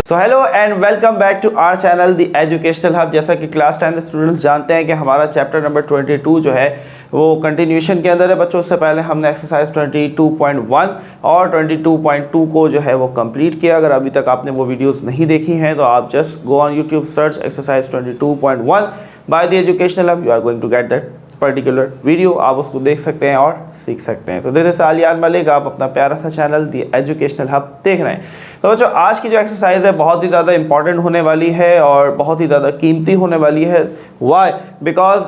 So hello and welcome back to our channel the educational hub. जैसा कि class 10 students जानते हैं कि हमारा चैप्टर नंबर 22 जो है वो कंटिन्यूशन के अंदर है बच्चों। उससे पहले हमने एक्सरसाइज 22.1 और 22.2 को जो है वो कंप्लीट किया। अगर अभी तक आपने वो वीडियोस नहीं देखी हैं तो आप just go on YouTube, search exercise 22.1 by the educational hub, you are going to get that particular video. आप उसको देख सकते हैं और सीख सकते हैं। तो दिस इज आलियान मलिक, आप अपना प्यारा सा चैनल द एजुकेशनल हब देख रहे हैं। तो बच्चों आज की जो एक्सरसाइज है बहुत ही ज़्यादा इंपॉर्टेंट होने वाली है और बहुत ही ज़्यादा कीमती होने वाली है। वाई? बिकॉज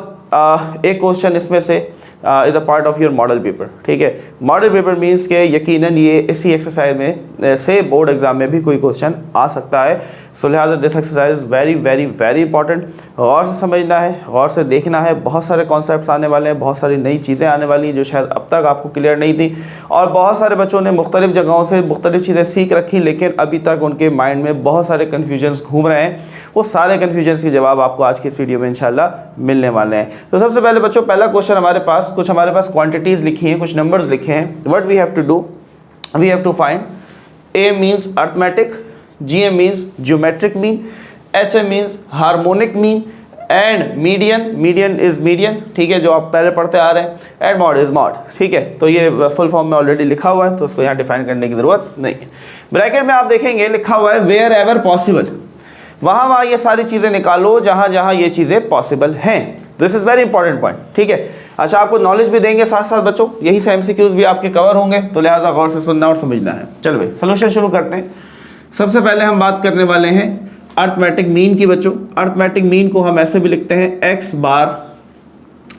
एक क्वेश्चन इसमें से is a part of your model paper. ठीक है, मॉडल पेपर मीन्स के यकीनन ये इसी एक्सरसाइज में से बोर्ड एग्जाम में भी कोई क्वेश्चन आ सकता है। सो लिहाजा this exercise very very very important. गौर से समझना है, गौर से देखना है। बहुत सारे कॉन्सेप्ट्स आने वाले हैं, बहुत सारी नई चीज़ें आने वाली हैं जो शायद अब तक आपको क्लियर नहीं थी। और बहुत सारे बच्चों ने मुख्तलिफ जगहों से मुख्तलिफ चीज़ें सीख रखी, लेकिन अभी तक उनके माइंड में बहुत सारे कन्फ्यूजन्स घूम रहे हैं। वो सारे कन्फ्यूजन्स के जवाब आपको आज की इस वीडियो में इंशाल्लाह मिलने वाले हैं। तो सबसे पहले बच्चों पहला क्वेश्चन हमारे पास क्वांटिटीज़ लिखी हैं, कुछ नंबर्स लिखे हैं। What we have to do, we have to find A means arithmetic, GM means geometric mean, HM means harmonic mean and median is median। ठीक है, जो आप पहले पढ़ते आ रहे हैं। And mod is mod. ठीक है, तो ये फुल फॉर्म में ऑलरेडी लिखा हुआ है तो उसको यहाँ डिफाइन करने की ज़रूरत नहीं है। ब्रैकेट में आप देखेंगे लिखा हुआ है वेयर एवर पॉसिबल। वहाँ ये सारी चीज़ें निकालो जहाँ जहाँ ये चीज़ें पॉसिबल हैं। This is very important point. ठीक है, अच्छा आपको नॉलेज भी देंगे साथ साथ बच्चों, यही से MCQs भी आपके कवर होंगे, तो लिहाजा गौर से सुनना और समझना है। चलो भाई सोल्यूशन शुरू करते हैं। सबसे पहले हम बात करने वाले हैं अर्थमेटिक मीन की बच्चों। अर्थमेटिक मीन को हम ऐसे भी लिखते हैं x बार।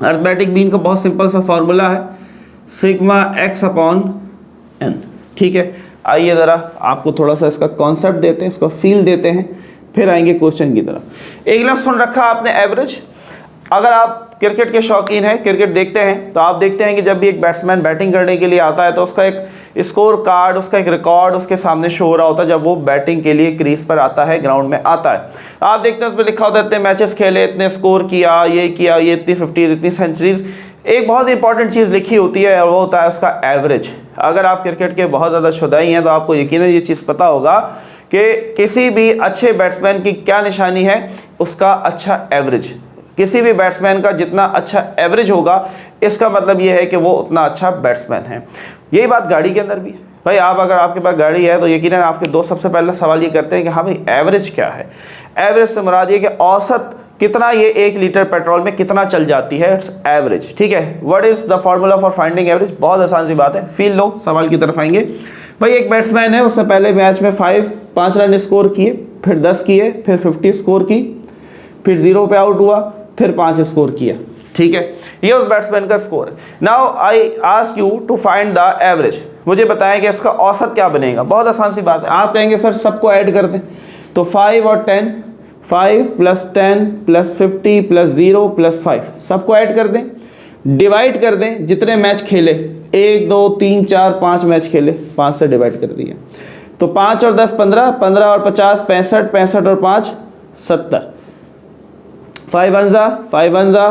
अर्थमेटिक मीन का बहुत सिंपल सा फॉर्मूला है सिग्मा x अपॉन n। ठीक है, आइए ज़रा आपको थोड़ा सा इसका कॉन्सेप्ट देते हैं, इसको फील देते हैं, फिर आएंगे क्वेश्चन की तरफ। एक लफ्ज़ सुन रखा आपने एवरेज। अगर आप क्रिकेट के शौकीन हैं, क्रिकेट देखते हैं, तो आप देखते हैं कि जब भी एक बैट्समैन बैटिंग करने के लिए आता है तो उसका एक स्कोर कार्ड, उसका एक रिकॉर्ड उसके सामने शो हो रहा होता है जब वो बैटिंग के लिए क्रीज पर आता है, ग्राउंड में आता है। आप देखते हैं उस पर लिखा होता है इतने मैचेस खेले, इतने स्कोर किया, ये इतनी 50, इतनी सेंचुरीज। एक बहुत इंपॉर्टेंट चीज़ लिखी होती है और वो होता है उसका एवरेज। अगर आप क्रिकेट के बहुत ज़्यादा शुदाई हैं तो आपको यकीनन ये चीज़ पता होगा कि किसी भी अच्छे बैट्समैन की क्या निशानी है, उसका अच्छा एवरेज। किसी भी बैट्समैन का जितना अच्छा एवरेज होगा इसका मतलब ये है कि वो उतना अच्छा बैट्समैन है। यही बात गाड़ी के अंदर भी है। भाई आप अगर आपके पास गाड़ी है तो यकीनन आपके दोस्त सबसे पहला सवाल ये करते हैं कि हाँ भाई एवरेज क्या है। एवरेज से मुराद ये कि औसत कितना ये 1 लीटर पेट्रोल में कितना चल जाती है, इट्स एवरेज। ठीक है, what is the formula for finding average? बहुत आसान सी बात है, फील लो, सवाल की तरफ आएंगे। भाई एक बैट्समैन है, उसने पहले मैच में 5 रन स्कोर किए, फिर 10 किए, फिर 50 स्कोर की, फिर 0 पे आउट हुआ, फिर 5 स्कोर किया। ठीक है, ये उस बैट्समैन का स्कोर है। Now I ask you to find the average. मुझे बताएं कि इसका औसत क्या बनेगा। बहुत आसान सी बात है, आप कहेंगे सर सबको ऐड कर दें, तो 5 और 10, 5 + 10 + 50 + 0 + 5 सबको ऐड कर दें, डिवाइड कर दें जितने मैच खेले, 1 2 3 4 5 मैच खेले, 5 से डिवाइड कर दिया, तो 5 और 10 15, 15 और 50 65, 65 और 5 70, 5 1 जा 5 1 जा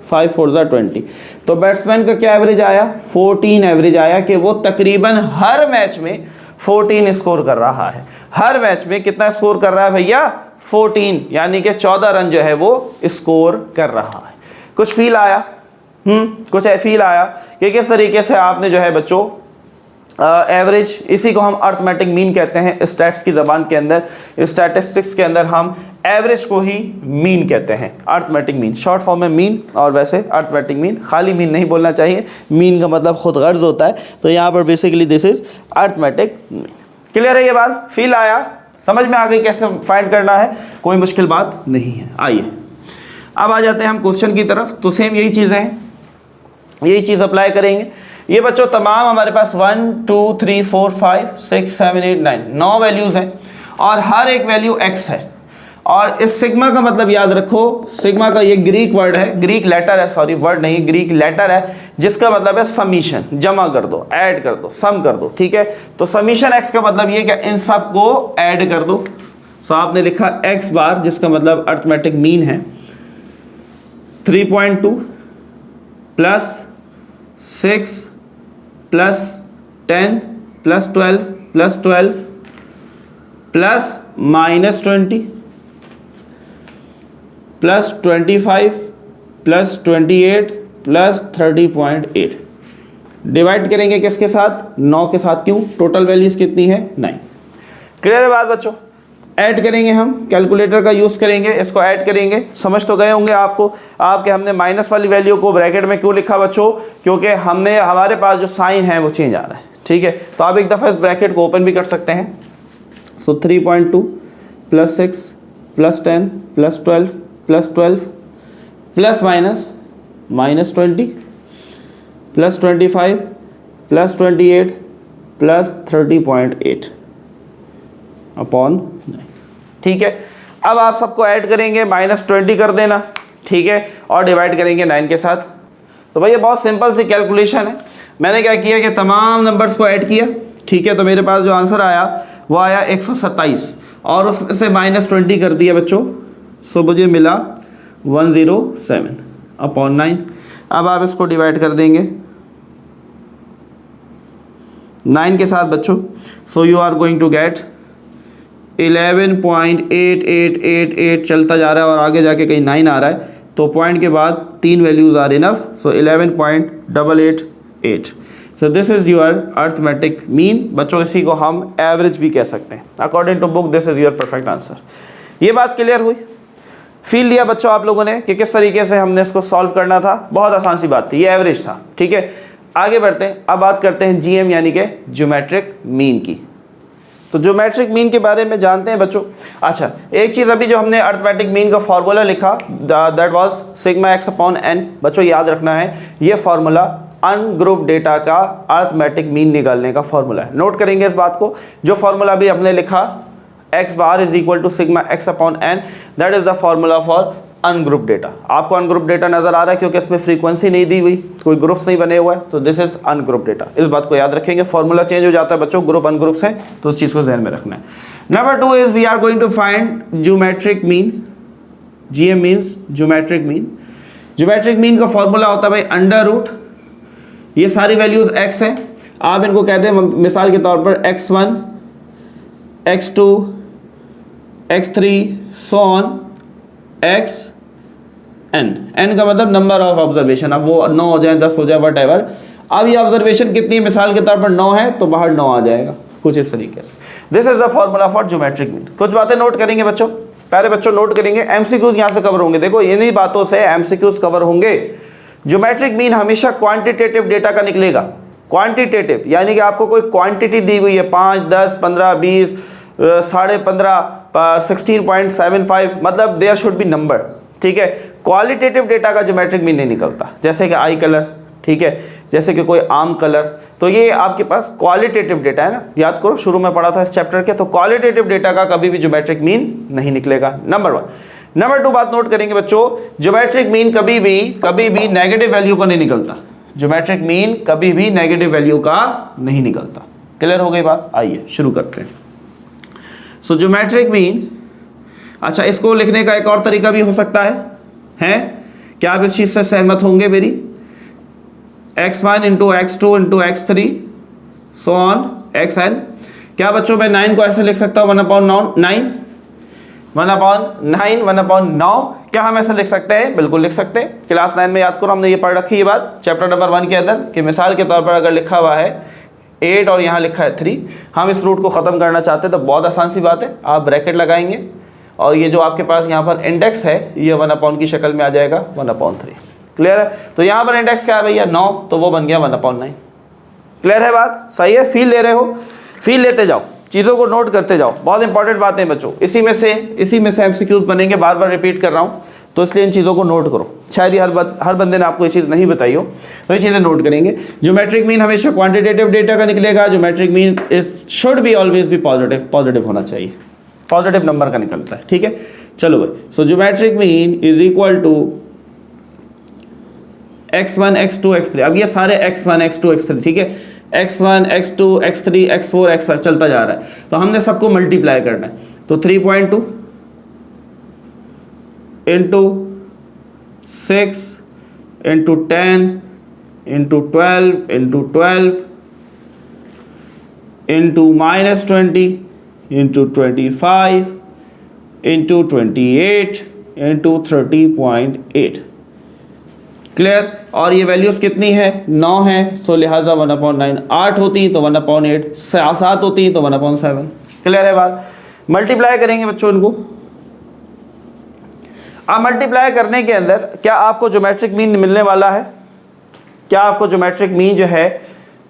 5 4 जा 20। तो बैट्समैन का क्या एवरेज आया? 14 एवरेज आया कि वो तकरीबन हर मैच में 14 स्कोर कर रहा है। हर मैच में कितना स्कोर कर रहा है भैया? 14, यानी कि 14 रन जो है वो स्कोर कर रहा है। कुछ फील आया? कुछ फील आया कि किस तरीके से आपने जो है बच्चों एवरेज, इसी को हम अर्थमेटिक मीन कहते हैं स्टैट्स की ज़बान के अंदर, स्टैटिस्टिक्स के अंदर हम एवरेज को ही मीन कहते हैं। अर्थमेटिक मीन शॉर्ट फॉर्म में मीन, और वैसे अर्थमेटिक मीन खाली मीन नहीं बोलना चाहिए, मीन का मतलब खुद गर्ज होता है, तो यहाँ पर basically this is arithmetic mean. Clear है ये बात? फील आया? समझ में आ गई कैसे फाइंड करना है? कोई मुश्किल बात नहीं है। आइए अब आ जाते हैं हम क्वेश्चन की तरफ। तो सेम यही चीज़ें हैं, यही चीज़ अप्लाई करेंगे। ये बच्चों तमाम हमारे पास 1 2 3 4 5 6 7 8 9 वैल्यूज़ हैं और हर एक वैल्यू x है। और इस सिग्मा का मतलब याद रखो, सिग्मा का ये ग्रीक वर्ड है, ग्रीक लेटर है, सॉरी वर्ड नहीं, ग्रीक लेटर है, जिसका मतलब है समीशन। जमा कर दो, ऐड कर दो, सम कर दो। ठीक है, तो समीशन x का मतलब ये कि इन सब को ऐड कर दो। सो आपने लिखा x बार, जिसका मतलब अर्थमेटिक मीन है 3.2 + 6 + 10 + 12 + 12 plus -20 plus 25 plus 28 plus 30.8 divide करेंगे किसके साथ? 9 के साथ। क्यों? टोटल वैल्यूज कितनी है? 9। क्लियर है बात बच्चों? ऐड करेंगे, हम कैलकुलेटर का यूज़ करेंगे, इसको ऐड करेंगे। समझ तो गए होंगे आपको। आपके हमने माइनस वाली वैल्यू को ब्रैकेट में क्यों लिखा बच्चों? क्योंकि हमारे पास जो साइन है वो चेंज आ रहा है। ठीक है, तो आप एक दफ़ा इस ब्रैकेट को ओपन भी कर सकते हैं। सो 3.2 plus 6 plus 10 plus 12 plus 12 plus minus 20 plus 25 plus 28 plus 30.8 upon 9। ठीक है, अब आप सबको ऐड करेंगे, -20 कर देना। ठीक है, और डिवाइड करेंगे 9 के साथ। तो भाई ये बहुत सिंपल सी कैलकुलेशन है। मैंने क्या किया कि तमाम नंबर्स को ऐड किया। ठीक है, तो मेरे पास जो आंसर आया वो आया 127 और उसमें से -20 कर दिया बच्चों। सो मुझे मिला 107 अपॉन 9। अब आप इसको डिवाइड कर देंगे 9 के साथ बच्चों। So you are going to get 11.8888 चलता जा रहा है और आगे जाके कहीं 9 आ रहा है, तो पॉइंट के बाद 3 values are enough. So 11.888। So this is your arithmetic mean. बच्चों इसी को हम एवरेज भी कह सकते हैं। According to book this is your perfect answer. ये बात क्लियर हुई? फील लिया बच्चों आप लोगों ने कि किस तरीके से हमने इसको सॉल्व करना था? बहुत आसान सी बात थी, ये एवरेज था। ठीक है, आगे बढ़ते हैं। अब बात करते हैं जीएम यानी कि ज्योमेट्रिक मीन की। तो ज्योमेट्रिक मीन के बारे में जानते हैं बच्चों। अच्छा, एक चीज़ अभी जो हमने अर्थमेटिक मीन का फॉर्मूला लिखा that was sigma x upon n। बच्चों याद रखना है, ये फॉर्मूला अनग्रुप डेटा का अर्थमेटिक मीन निकालने का फॉर्मूला है। नोट करेंगे इस बात को। जो फॉर्मूला अभी हमने लिखा x bar is equal to sigma x upon n, that is the formula for ungroup data. आपको अनग्रुप डेटा नजर आ रहा है क्योंकि इसमें फ्रीक्वेंसी नहीं दी हुई, कोई ग्रुप्स नहीं बने हुए हैं, तो दिस इज अनग्रुप डेटा। इस बात को याद रखेंगे। फॉर्मूला चेंज हो जाता है बच्चों, ग्रुप अनग्रुप से, तो उस चीज को ध्यान में रखना है। Number 2 is we are going to find geometric mean. GM means geometric mean. Geometric mean का फॉर्मूला होता है भाई अंडर रूट, ये सारी वैल्यूज x हैं, आप इनको कहते हैं मिसाल के तौर पर x1 x2 x3 so on xn। n का मतलब नंबर ऑफ ऑब्जर्वेशन। अब वो 9 हो जाए 10 हो जाए वट एवर। अब ये ऑब्जर्वेशन कितनी, मिसाल के तौर पर 9 है तो बाहर 9 आ जाएगा, कुछ इस तरीके से। This is the formula for geometric mean. कुछ बातें नोट करेंगे बच्चों, पहले बच्चों नोट करेंगे। एमसीक्यूज यहां से कवर होंगे। देखो इन्हीं बातों से एमसीक्यूज कवर होंगे। ज्योमेट्रिक मीन हमेशा क्वांटिटेटिव डेटा का निकलेगा। क्वांटिटेटिव यानी कि आपको कोई क्वांटिटी दी हुई है 5 10 15 20 15.5 16.75, मतलब देयर शुड बी नंबर। ठीक है, क्वालिटेटिव डेटा का ज्योमेट्रिक मीन नहीं निकलता, जैसे कि आई कलर, ठीक है, जैसे कि कोई आम कलर। तो ये आपके पास क्वालिटेटिव डेटा है ना, याद करो शुरू में पढ़ा था इस चैप्टर के। तो क्वालिटेटिव डेटा का कभी भी ज्योमेट्रिक मीन नहीं निकलेगा, नंबर 1। नंबर 2 बात नोट करेंगे बच्चों, ज्योमेट्रिक मीन कभी भी नेगेटिव वैल्यू का नहीं निकलता। ज्योमेट्रिक मीन कभी भी नेगेटिव वैल्यू का नहीं निकलता। क्लियर हो गई बात? आइए शुरू करते हैं। सो ज्योमेट्रिक मीन, अच्छा इसको लिखने का एक और तरीका भी हो सकता है? क्या आप इस चीज से सहमत होंगे मेरी? x1 into x2 into x3 so on xn। क्या बच्चों मैं 9 को ऐसे लिख सकता हूँ 1/9? 1/9 क्या हम ऐसे लिख सकते हैं? बिल्कुल लिख सकते हैं। क्लास 9 में याद करो हमने ये पढ़ रखी है बात चैप्टर नंबर 1 के अंदर, कि मिसाल के तौर पर अगर लिखा हुआ है 8 और यहाँ लिखा है 3, हम इस रूट को ख़त्म करना चाहते हैं तो बहुत आसान सी बात है, आप ब्रैकेट लगाएंगे और ये जो आपके पास यहाँ पर इंडेक्स है ये 1/, की शक्ल में आ जाएगा 1/3। क्लियर है? तो यहाँ पर इंडेक्स क्या है भैया? 9, तो वो बन गया 1/9। क्लियर है बात? सही है? फील ले रहे हो? फील लेते जाओ, चीज़ों को नोट करते जाओ, बहुत इंपॉर्टेंट बातें हैं बच्चों। इसी में से एमसीक्यूज बनेंगे, बार बार रिपीट कर रहा हूँ, तो इसलिए इन चीज़ों को नोट करो। शायद ही हर बंदे ने आपको ये चीज़ नहीं बताई हो, तो ये चीज़ें नोट करेंगे। ज्योमेट्रिक मीन हमेशा क्वांटिटेटिव डेटा का निकलेगा। Geometric mean it should be always be positive होना चाहिए, पॉजिटिव नंबर का निकलता है। ठीक है, चलो भाई। So geometric mean is equal to x1 x2 x3। अब ये सारे x1 x2 x3, ठीक है, x1 x2 x3 x4 x5 चलता जा रहा है, तो हमने सबको मल्टीप्लाई करना है। तो 3.2 into 6 into 10 into 12 into 12 into -20 into 25 into 28 into 30.8। Clear. और ये वैल्यूज कितनी है, 9 है, सो लिहाजा 1/9। 8 होती तो 1/8, 7 होती तो 1/7। क्लियर है बात। मल्टीप्लाई करेंगे बच्चों इनको। अब मल्टीप्लाई करने के अंदर क्या आपको ज्योमेट्रिक मीन मिलने वाला है? क्या आपको ज्योमेट्रिक मीन जो है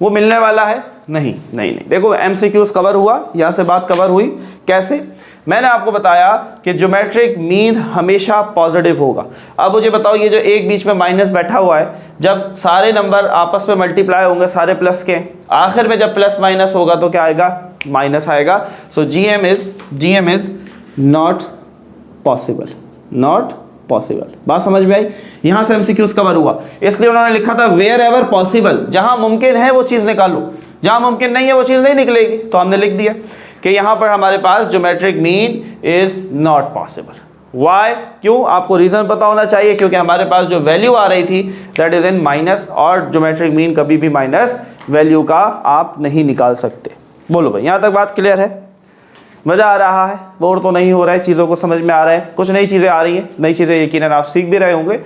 वो मिलने वाला है? नहीं नहीं नहीं। देखो एमसीक्यूज कवर हुआ, यहां से बात कवर हुई। कैसे? मैंने आपको बताया कि ज्योमेट्रिक मीन हमेशा पॉजिटिव होगा। अब मुझे बताओ, ये जो एक बीच में माइनस बैठा हुआ है, जब सारे नंबर आपस में मल्टीप्लाई होंगे सारे प्लस के, आखिर में जब प्लस माइनस होगा तो क्या आएगा? माइनस आएगा। So GM is not possible, not possible. बात समझ में आई? यहां से एमसीक्यूज कवर हुआ, इसलिए उन्होंने लिखा था वेयर एवर पॉसिबल, जहां मुमकिन है वो चीज निकालो, जहां मुमकिन नहीं है वो चीज नहीं निकलेगी। तो हमने लिख दिया कि यहां पर हमारे पास geometric mean is not possible. Why? क्यों? आपको रीजन पता होना चाहिए, क्योंकि हमारे पास जो वैल्यू आ रही थी दैट इज इन माइनस, और ज्योमेट्रिक मीन कभी भी माइनस वैल्यू का आप नहीं निकाल सकते। बोलो भाई, यहां तक बात क्लियर है? मजा आ रहा है? बोर तो नहीं हो रहा है? चीज़ों को समझ में आ रहा है? कुछ नई चीज़ें आ रही हैं, नई चीज़ें यकीनन आप सीख भी रहे होंगे।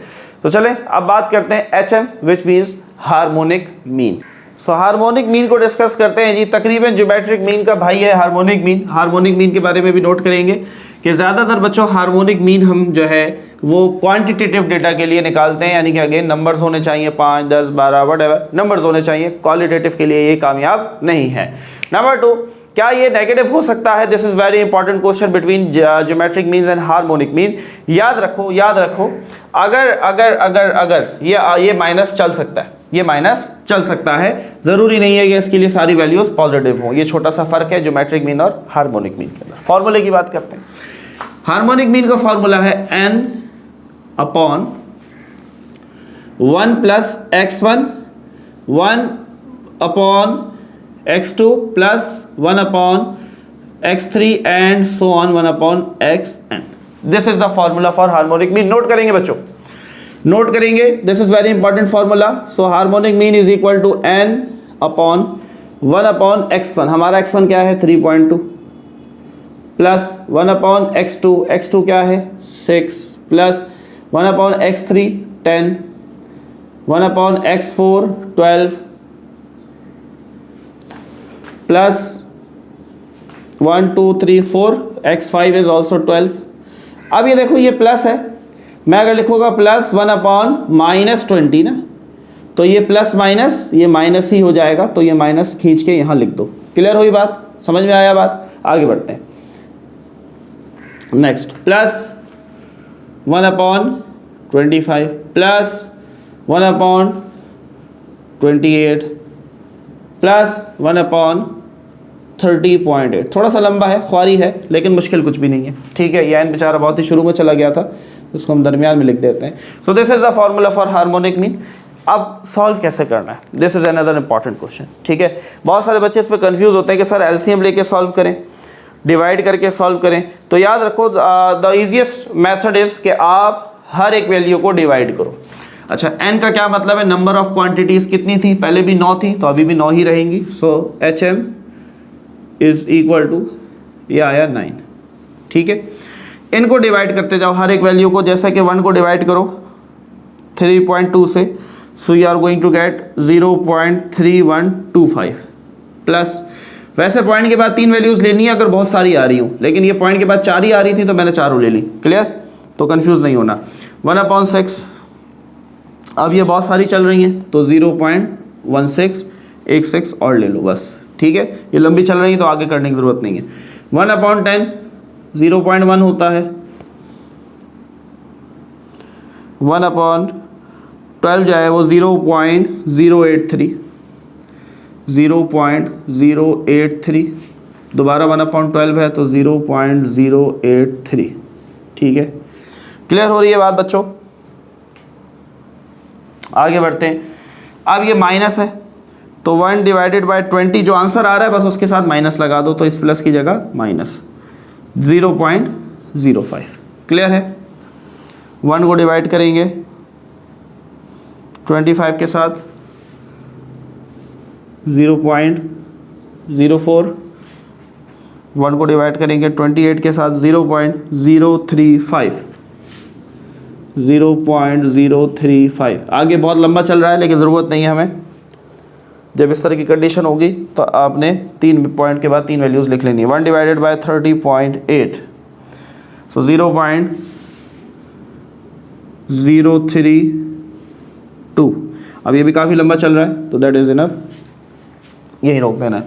तो चलें अब बात करते हैं HM, which means harmonic mean. So harmonic mean को डिस्कस करते हैं जी। तकरीबन ज्योमेट्रिक मीन का भाई है हार्मोनिक मीन। हार्मोनिक मीन के बारे में भी नोट करेंगे कि ज़्यादातर बच्चों हार्मोनिक मीन हम जो है वो क्वांटिटेटिव डेटा के लिए निकालते हैं, यानी कि अगेन नंबर्स होने चाहिए 5, 10, 12 वटएवर नंबर्स होने चाहिए। क्वालिटेटिव के लिए ये कामयाब नहीं है। नंबर 2, क्या ये नेगेटिव हो सकता है? This is very important question between geometric means and harmonic mean. याद रखो, याद रखो, अगर अगर अगर अगर ये माइनस चल सकता है, ये माइनस चल सकता है, जरूरी नहीं है कि इसके लिए सारी वैल्यूज पॉजिटिव हो। ये छोटा सा फर्क है ज्योमेट्रिक मीन और हार्मोनिक मीन के अंदर। फॉर्मूले की बात करते हैं। हार्मोनिक मीन का फॉर्मूला है n upon 1 plus x1, 1 upon x2 plus 1 upon x3 and so on 1 upon xn। This is the formula for harmonic mean. Note करेंगे बच्चों, नोट करेंगे, this is very important formula. So harmonic mean is equal to n upon 1 upon x1, हमारा x1 क्या है 3.2, plus 1 upon x2, x2 क्या है 6, plus 1 upon x3 10, 1 upon x4 12, plus 1 2 3 4, x5 is also 12। अब ये देखो, ये प्लस है, मैं अगर लिखूंगा प्लस 1 अपॉन माइनस 20 ना, तो ये प्लस माइनस ये माइनस ही हो जाएगा, तो ये माइनस खींच के यहाँ लिख दो। क्लियर हुई बात? समझ में आया बात? आगे बढ़ते हैं। Next, plus 1 upon 25 plus 1 upon 28 plus 1 upon 30.8। थोड़ा सा लंबा है, ख्वारी है, लेकिन मुश्किल कुछ भी नहीं है। ठीक है, ये एन बेचारा बहुत ही शुरू में चला गया था, उसको हम दरमियान में लिख देते हैं। सो this is the formula for harmonic mean. अब सॉल्व कैसे करना है, this is another important question. ठीक है, बहुत सारे बच्चे इस पर कंफ्यूज होते हैं कि सर एलसीएम लेके सॉल्व करें, डिवाइड करके सॉल्व करें। तो याद रखो, द इजीएस्ट मेथड इज कि आप हर एक वैल्यू को डिवाइड करो। अच्छा, n का क्या मतलब है? नंबर ऑफ क्वांटिटीज कितनी थी? पहले भी 9 थी, तो अभी भी 9 ही रहेंगी। सो HM इज इक्वल टू, ये आया 9। ठीक है, इनको डिवाइड करते जाओ हर एक वैल्यू को। जैसा कि 1 को डिवाइड करो 3.2 से, so you are going to get 0.3125 plus, वैसे पॉइंट के बाद 3 वैल्यूज लेनी है अगर बहुत सारी आ रही हूँ, लेकिन ये पॉइंट के बाद 4 ही आ रही थी तो मैंने चारों ले ली। क्लियर? तो कंफ्यूज नहीं होना। 1/6, अब ये बहुत सारी चल रही हैं तो 0.1616 और ले लो बस। ठीक है, ये लंबी चल रही है तो आगे करने की ज़रूरत नहीं है। 1/10 0.1 होता है, 1/12 जो है वो 0.083, दोबारा 1/12 है तो 0.083। ठीक है, क्लियर हो रही है बात बच्चों? आगे बढ़ते हैं। अब ये माइनस है तो 1 डिवाइडेड बाय 20 जो आंसर आ रहा है बस उसके साथ माइनस लगा दो, तो इस प्लस की जगह माइनस 0.05। क्लियर है? 1 को डिवाइड करेंगे 25 के साथ 0.04, 1 को डिवाइड करेंगे 28 के साथ 0.035, 0.035। आगे बहुत लंबा चल रहा है लेकिन ज़रूरत नहीं है हमें। जब इस तरह की कंडीशन होगी तो आपने 3 पॉइंट के बाद 3 वैल्यूज़ लिख लेनी है। 1 डिवाइडेड बाय 30.8, सो 0.032। अब ये भी काफ़ी लंबा चल रहा है तो दैट इज़ इनफ, यही रोक देना है।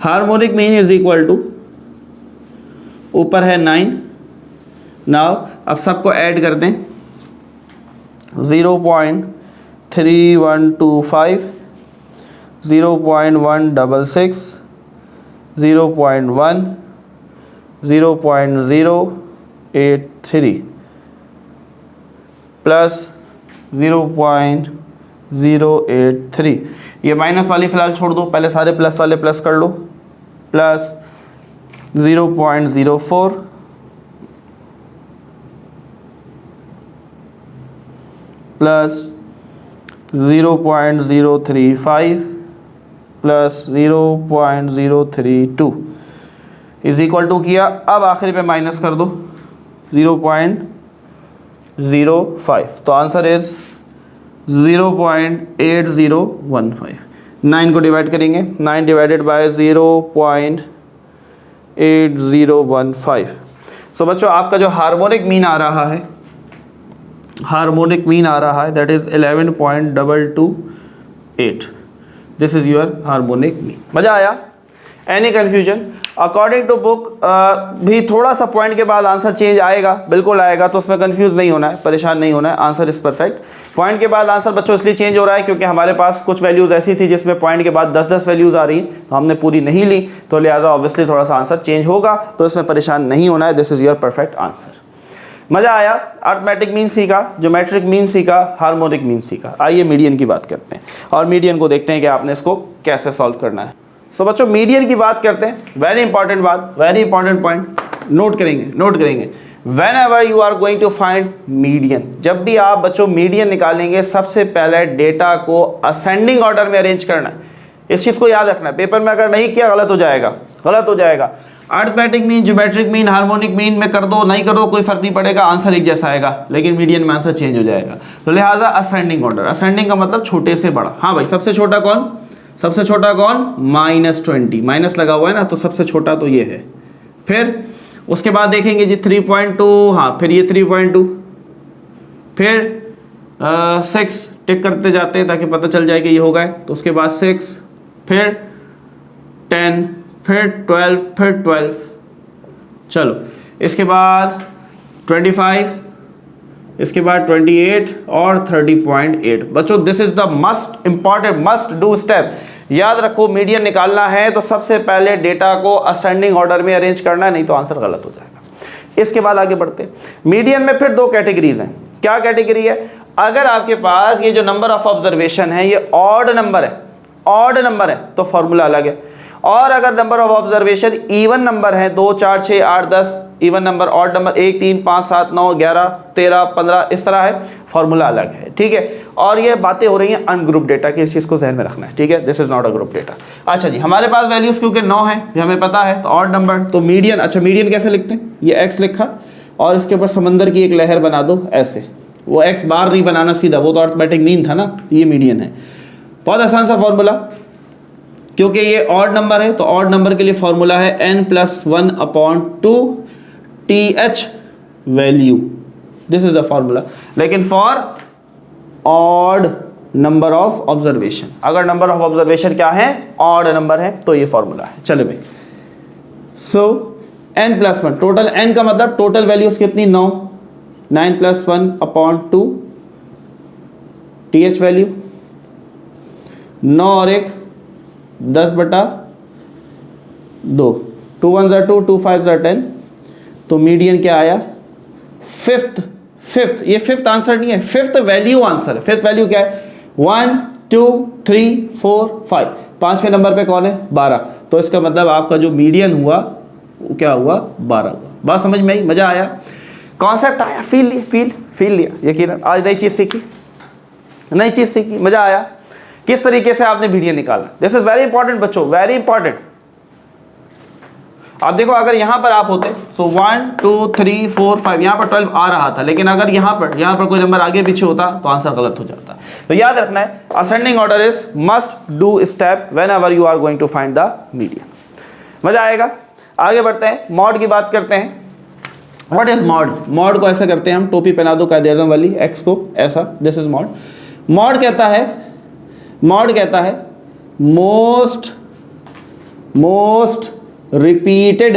Harmonic mean is equal to, ऊपर है 9। नाउ अब सबको ऐड कर दें, 0.3125, 0.166, 0.1, 0.083 प्लस 0.083। ये माइनस वाली फ़िलहाल छोड़ दो, पहले सारे प्लस वाले प्लस कर लो। Plus 0.04 plus 0.035 plus 0.032 is equal to किया। अब आखिरी पे माइनस कर दो 0.05, तो आंसर इज 0.8015। 9 को डिवाइड करेंगे, 9 डिवाइडेड बाय 0.8015। सो बच्चों आपका जो हार्मोनिक मीन आ रहा है, हार्मोनिक मीन आ रहा है that is 11.228। This is your harmonic mean. मजा आया? Any confusion? According to book भी थोड़ा सा पॉइंट के बाद आंसर चेंज आएगा, बिल्कुल आएगा, तो उसमें कंफ्यूज नहीं होना है, परेशान नहीं होना है। Answer is perfect. पॉइंट के बाद आंसर बच्चों इसलिए चेंज हो रहा है क्योंकि हमारे पास कुछ वैल्यूज़ ऐसी थी जिसमें पॉइंट के बाद 10-10 वैल्यूज़ आ रही, तो हमने पूरी नहीं ली, तो लिहाजा ऑब्वियसली थोड़ा सा आंसर चेंज होगा, तो इसमें परेशान नहीं होना है। This is your perfect answer. मज़ा आया? अर्थमेटिक मीन सीखा, ज्योमेट्रिक मीन सीखा, हार्मोनिक मीन सीखा। आइए मीडियन की बात करते हैं और मीडियन को देखते हैं कि आपने इसको कैसे सॉल्व करना है। सो बच्चों मीडियन की बात करते हैं। वेरी इंपॉर्टेंट बात, वेरी इंपॉर्टेंट पॉइंट, नोट करेंगे। Whenever you are going to find median, जब भी आप बच्चों मीडियन निकालेंगे, सबसे पहले डेटा को असेंडिंग ऑर्डर में अरेंज करना है। इस चीज़ को याद रखना है, पेपर में अगर नहीं किया गलत हो जाएगा। Arithmetic mean, geometric mean, harmonic mean में कर दो, नहीं कर दो, कोई फर्क नहीं पड़ेगा, आंसर एक जैसा आएगा, लेकिन मीडियन में आंसर चेंज हो जाएगा। तो लिहाजा असेंडिंग ऑर्डर, असेंडिंग का मतलब छोटे से बड़ा। हाँ भाई, सबसे छोटा कौन? -20, माइनस लगा हुआ है ना, तो सबसे छोटा तो ये है। फिर उसके बाद देखेंगे जी 3.2, हाँ फिर ये 3.2, फिर 6 टिक करते जाते हैं ताकि पता चल जाए कि ये हो गए। तो उसके बाद 6, फिर 10, फिर 12, फिर 12, चलो इसके बाद 25, इसके बाद 28 और 30.8। बच्चों this is the must important, must do step. याद रखो, मीडियन निकालना है तो सबसे पहले डेटा को असेंडिंग ऑर्डर में अरेंज करना है, नहीं तो आंसर गलत हो जाएगा। इसके बाद आगे बढ़ते हैं। मीडियन में फिर 2 कैटेगरीज हैं। क्या कैटेगरी है? अगर आपके पास ये जो नंबर ऑफ ऑब्जर्वेशन है ये ऑड नंबर है तो फॉर्मूला अलग है, और अगर number of observation even number है, 2, 4, 6, 8, 10 इवन नंबर, ऑड नंबर 1, 3, 5, 7, 9, 11, 13, 15 इस तरह है, फॉर्मूला अलग है। ठीक है, और ये बातें हो रही हैं अनग्रुप डेटा की, इस चीज़ को ध्यान में रखना है। ठीक है, this is not a group data. अच्छा जी, हमारे पास वैल्यूज क्योंकि 9 है, ये हमें पता है, तो ऑड नंबर, तो मीडियन। अच्छा मीडियन कैसे लिखते हैं? ये x लिखा और इसके ऊपर समंदर की एक लहर बना दो ऐसे, वो x बार नहीं बनाना सीधा, वो तो अर्थमेटिक मीन था ना, ये मीडियन है। बहुत आसान सा फॉर्मूला, क्योंकि ये ऑड नंबर है तो ऑड नंबर के लिए फॉर्मूला है n+1/2 th value. This is the formula. लेकिन for odd number of observation, अगर नंबर ऑफ ऑब्जर्वेशन क्या है? ऑड नंबर है, तो ये फॉर्मूला है। चलो भाई, सो n+1, टोटल n का मतलब टोटल वैल्यूज कितनी? 9, 9+1/2 th वैल्यू, 9 और 1 10/2, 2 1 2, 2 5 10। तो मीडियन क्या आया? फिफ्थ। ये फिफ्थ आंसर नहीं है, फिफ्थ वैल्यू आंसर है। फिफ्थ वैल्यू क्या है? 1 2 3 4 5। 5वें नंबर पे कौन है? 12। तो इसका मतलब आपका जो मीडियन हुआ वो क्या हुआ? 12 हुआ। बात समझ में आई? मजा आया? कॉन्सेप्ट आया? फील लिया? यकीन आज नई चीज सीखी, मजा आया? किस तरीके से आपने मीडियन निकालना, दिस इज वेरी इंपॉर्टेंट बच्चों, वेरी इंपॉर्टेंट। अब देखो अगर यहाँ पर आप होते सो 1 2 3 4 5 यहाँ पर 12 आ रहा था, लेकिन अगर यहाँ पर कोई नंबर आगे पीछे होता तो आंसर गलत हो जाता। तो याद रखना है ascending order is must do step whenever you are going to find the median. मजा आएगा। आगे बढ़ते हैं, मॉड की बात करते हैं। What is mod? मॉड को ऐसा करते हैं हम, टोपी पहना दो कायदे आज़म वाली, एक्स को ऐसा, दिस इज मॉड। मॉड कहता है मोस्ट रिपीटेड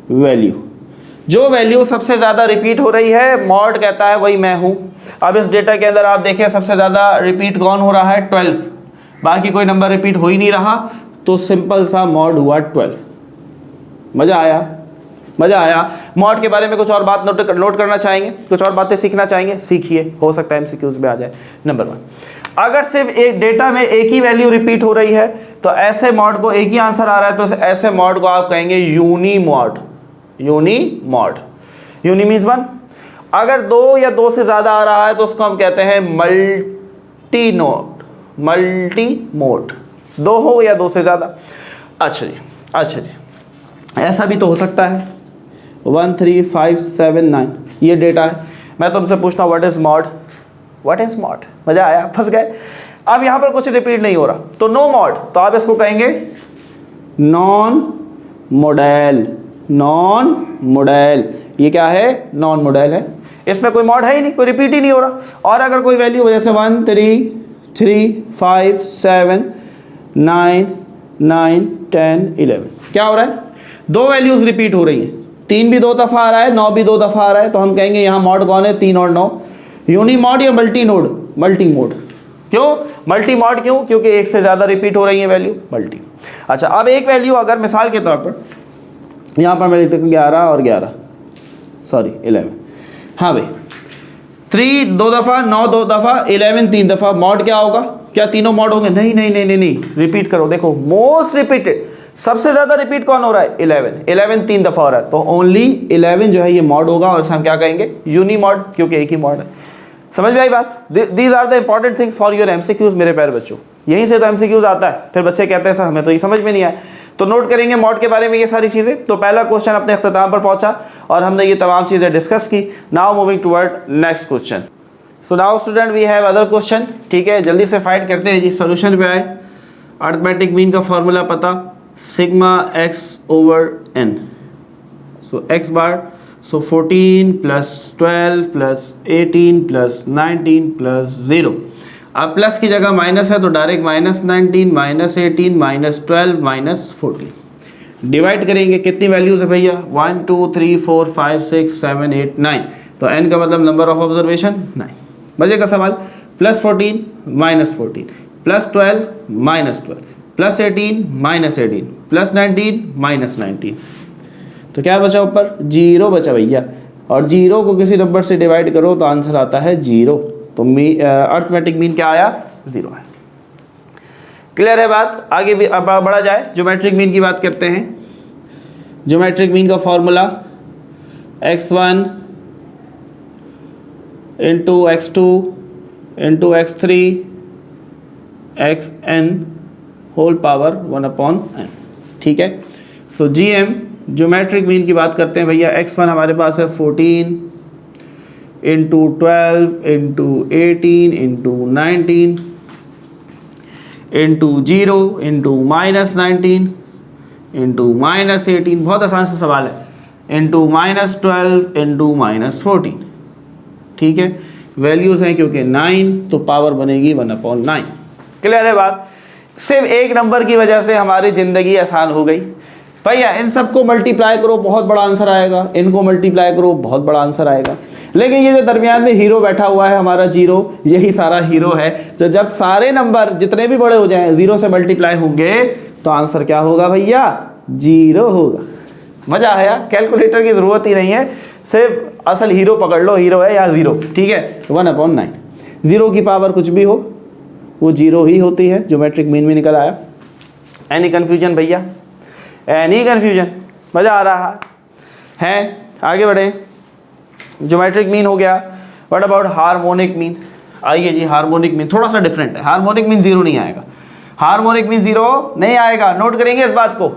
वैल्यू, जो वैल्यू सबसे ज़्यादा रिपीट हो रही है मॉड कहता है वही मैं हूँ। अब इस डेटा के अंदर आप देखिए सबसे ज़्यादा रिपीट कौन हो रहा है? 12, बाकी कोई नंबर रिपीट हो ही नहीं रहा, तो सिंपल सा मॉड हुआ 12। मज़ा आया। मॉड के बारे में कुछ और बात नोट करना चाहेंगे, कुछ और बातें सीखना चाहेंगे? सीखिए, हो सकता है एमसीक्यूज़ में आ जाए। नंबर 1, अगर सिर्फ एक डेटा में एक ही वैल्यू रिपीट हो रही है तो ऐसे मॉड को एक ही आंसर आ रहा है, तो ऐसे मॉड को आप कहेंगे यूनी मॉड। Uni means 1। अगर 2 या 2 से ज़्यादा आ रहा है तो उसको हम कहते हैं मल्टी मोड, 2 हो या 2 से ज़्यादा। अच्छा जी, ऐसा भी तो हो सकता है 1 3 5 7 9 ये डेटा है। मैं तुमसे पूछता हूँ व्हाट इज मॉड? मजा आया? फंस गए। अब यहाँ पर कुछ रिपीट नहीं हो रहा तो नो मॉड, तो आप इसको कहेंगे नॉन मॉडेल। ये क्या है? नॉन मॉडेल है, इसमें कोई मॉड है ही नहीं, कोई रिपीट ही नहीं हो रहा। और अगर कोई वैल्यू जैसे 1 3 3 5 7 9 9 10 11 क्या हो रहा है? 2 वैल्यूज रिपीट हो रही हैं, 3 भी 2 दफ़ा आ रहा है, 9 भी 2 दफ़ा आ रहा है, तो हम कहेंगे यहाँ मॉड कौन है? 3 और 9। यूनी मॉड या मल्टी मोड? क्यों मल्टी मॉड? क्योंकि एक से ज़्यादा रिपीट हो रही है वैल्यू, मल्टी। अच्छा, अब एक वैल्यू अगर मिसाल के तौर पर यहाँ पर मैं लिखता हूँ 11 और 11 हाँ भाई, 3 2 दफ़ा, 9 2 दफ़ा, 11 3 दफ़ा, मॉड क्या होगा? क्या तीनों मॉड होंगे? नहीं, रिपीट करो। देखो मोस्ट रिपीटेड, सबसे ज़्यादा रिपीट कौन हो रहा है? 11 3 दफ़ा हो रहा है, तो ओनली 11 जो है ये मॉड होगा, और हम क्या कहेंगे? यूनी मॉड, क्योंकि एक ही मॉड है। समझ में आई बात? These are the important things for your MCQs मेरे प्यारे बच्चों। यहीं से तो एमसीक्यूज आता है, फिर बच्चे कहते हैं सर हमें तो ये समझ में नहीं आया। तो नोट करेंगे मॉड के बारे में ये सारी चीज़ें। तो पहला क्वेश्चन अपने अख्ताम पर पहुंचा और हमने ये तमाम चीज़ें डिस्कस की। Now moving toward next question. So now student we have other question. ठीक है, जल्दी से फाइंड करते हैं जी, सोल्यूशन पे आए। अरिथमेटिक मीन का फॉर्मूला पता, सिग्मा x/n। सो x बार, सो 14 + 12 + 18 + 19 + 0। अब प्लस की जगह माइनस है तो डायरेक्ट -19 -18 -12 -14 डिवाइड करेंगे। कितनी वैल्यूज है भैया? 1 2 3 4 5 6 7 8 9। तो n का मतलब नंबर ऑफ ऑब्जर्वेशन 9। मजे का सवाल। +14 -14 +12 -12 +18 -18 +19 -19, तो क्या बचा ऊपर? 0 बचा भैया। और 0 को किसी नंबर से डिवाइड करो तो आंसर आता है 0। तो अरिथमेटिक मीन क्या आया? 0 है। क्लियर है बात? आगे भी अब बढ़ा जाए, ज्योमेट्रिक मीन की बात करते हैं। ज्योमेट्रिक मीन का formula x1 × x2 × x3 xn whole power 1/n। ठीक है, सो GM ज्योमेट्रिक मीन की बात करते हैं भैया। x1 हमारे पास है 14 × 12 × 18 × 19 × 0 × -19 × -18, बहुत आसान सा सवाल है, × -12 × -14। ठीक है, वैल्यूज़ हैं क्योंकि 9 तो पावर बनेगी 1/9। क्लियर है बात? सिर्फ एक नंबर की वजह से हमारी ज़िंदगी आसान हो गई भैया। इन सबको मल्टीप्लाई करो, बहुत बड़ा आंसर आएगा। इनको मल्टीप्लाई करो, बहुत बड़ा आंसर आएगा। लेकिन ये जो दरमियान में हीरो बैठा हुआ है हमारा 0, यही सारा हीरो है। तो जब सारे नंबर जितने भी बड़े हो जाएं 0 से मल्टीप्लाई होंगे तो आंसर क्या होगा भैया? 0 होगा। मज़ा आया? कैलकुलेटर की ज़रूरत ही नहीं है, सिर्फ असल हीरो पकड़ लो, हीरो है यहाँ 0। ठीक है, 1/9। 0 की पावर कुछ भी हो वो 0 ही होती है। ज्योमेट्रिक मीन में निकल आया। एनी कन्फ्यूजन भैया? Any confusion? मज़ा आ रहा है? आगे बढ़े। ज्योमेट्रिक मीन हो गया। What about harmonic mean? आइए जी, हार्मोनिक मीन थोड़ा सा डिफरेंट है। हार्मोनिक मीन 0 नहीं आएगा। हार्मोनिक मीन 0 नहीं आएगा। नोट करेंगे इस बात को।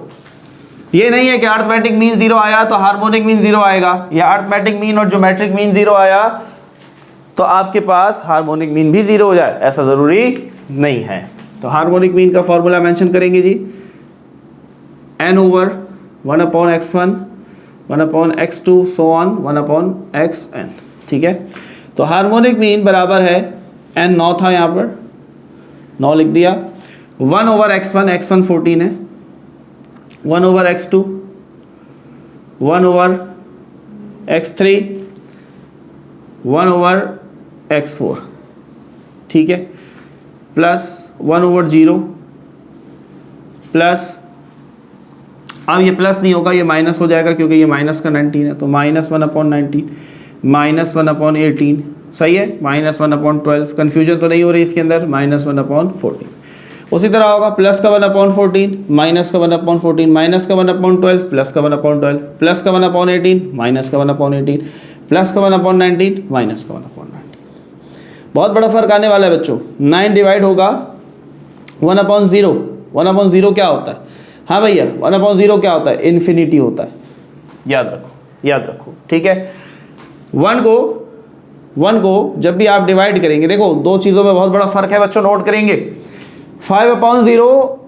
ये नहीं है कि अर्थमेटिक मीन 0 आया तो हार्मोनिक मीन 0 आएगा, या अर्थमेटिक मीन और ज्योमेट्रिक मीन 0 आया तो आपके पास हार्मोनिक मीन भी 0 हो जाए, ऐसा ज़रूरी नहीं है। तो हार्मोनिक मीन का फॉर्मूला मेंशन करेंगे जी, n over 1/x1 1/x2 so on 1/xn, ठीक है। तो हार्मोनिक मीन बराबर है n 9 था, यहाँ पर 9 लिख दिया, 1 ओवर x1, x1 14 है, 1 over x2, 1 over x3, 1 over x4, ठीक है, प्लस 1 ओवर 0, प्लस, अब ये प्लस नहीं होगा, ये माइनस हो जाएगा क्योंकि ये माइनस का 19 है, तो -1/19, -1/18, सही है, -1/12, कन्फ्यूजन तो नहीं हो रही इसके अंदर, -1/14। उसी तरह होगा प्लस का 1/14, माइनस का 1/14, माइनस का 1/12, प्लस का 1/12, प्लस का 1/18, माइनस का 1/18, प्लस का 1/19, माइनस का 1/19। बहुत बड़ा फर्क आने वाला है बच्चों। 9 डिवाइड होगा 1/0, 1/0 क्या होता है? हाँ भैया, 1/0 क्या होता है? इन्फिनिटी होता है, याद रखो, याद रखो, ठीक है। 1 को जब भी आप डिवाइड करेंगे, देखो दो चीज़ों में बहुत बड़ा फर्क है बच्चों, नोट करेंगे। 5/0